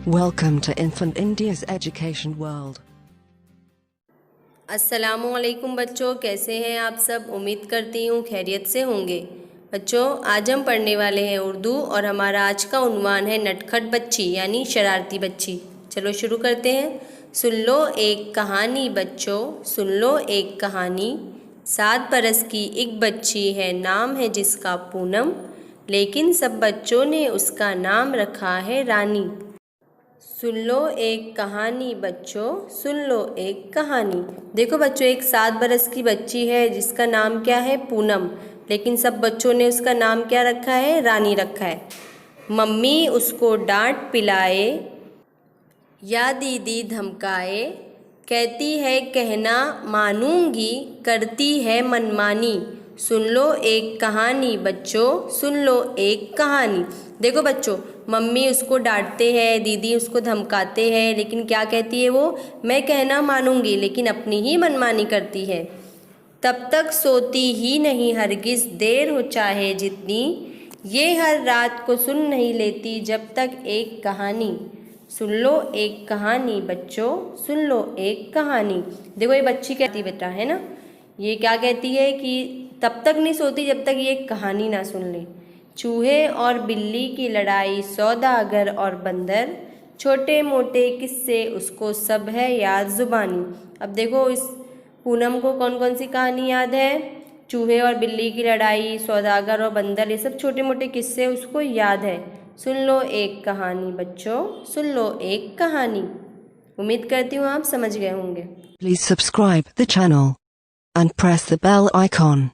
Welcome to Infant India's Education World. अस्सलामुअलैकुम बच्चों, कैसे हैं आप सब। उम्मीद करती हूँ खैरियत से होंगे। बच्चों, आज हम पढ़ने वाले हैं उर्दू और हमारा आज का उन्वान है नटखट बच्ची यानी शरारती बच्ची। चलो शुरू करते हैं। सुन लो एक कहानी बच्चों, सुन लो एक कहानी। 7 बरस की एक बच्ची है, नाम है जिसका पूनम, लेकिन सब बच्चों ने उसका नाम रखा है रानी। सुन लो एक कहानी बच्चों, सुन लो एक कहानी। देखो बच्चों, एक 7 बरस की बच्ची है जिसका नाम क्या है, पूनम, लेकिन सब बच्चों ने उसका नाम क्या रखा है, रानी रखा है। मम्मी उसको डांट पिलाए या दीदी धमकाए, कहती है कहना मानूंगी, करती है मनमानी। सुन लो एक कहानी बच्चों, सुन लो एक कहानी। देखो बच्चों, मम्मी उसको डांटते हैं, दीदी उसको धमकाते हैं, लेकिन क्या कहती है वो, मैं कहना मानूंगी, लेकिन अपनी ही मनमानी करती है। तब तक सोती ही नहीं हरगिज़, देर हो चाहे जितनी, ये हर रात को सुन नहीं लेती जब तक एक कहानी। सुन लो एक कहानी बच्चों, सुन लो एक कहानी। देखो ये बच्ची कहती बेटा है ना, ये क्या कहती है कि तब तक नहीं सोती जब तक ये कहानी ना सुन ले। चूहे और बिल्ली की लड़ाई, सौदागर और बंदर, छोटे मोटे किस्से उसको सब है याद जुबानी। अब देखो इस पूनम को कौन कौन सी कहानी याद है, चूहे और बिल्ली की लड़ाई, सौदागर और बंदर, ये सब छोटे मोटे किस्से उसको याद है। सुन लो एक कहानी बच्चों, सुन लो एक कहानी। उम्मीद करती हूँ आप समझ गए होंगे। Please subscribe the channel and press the bell icon.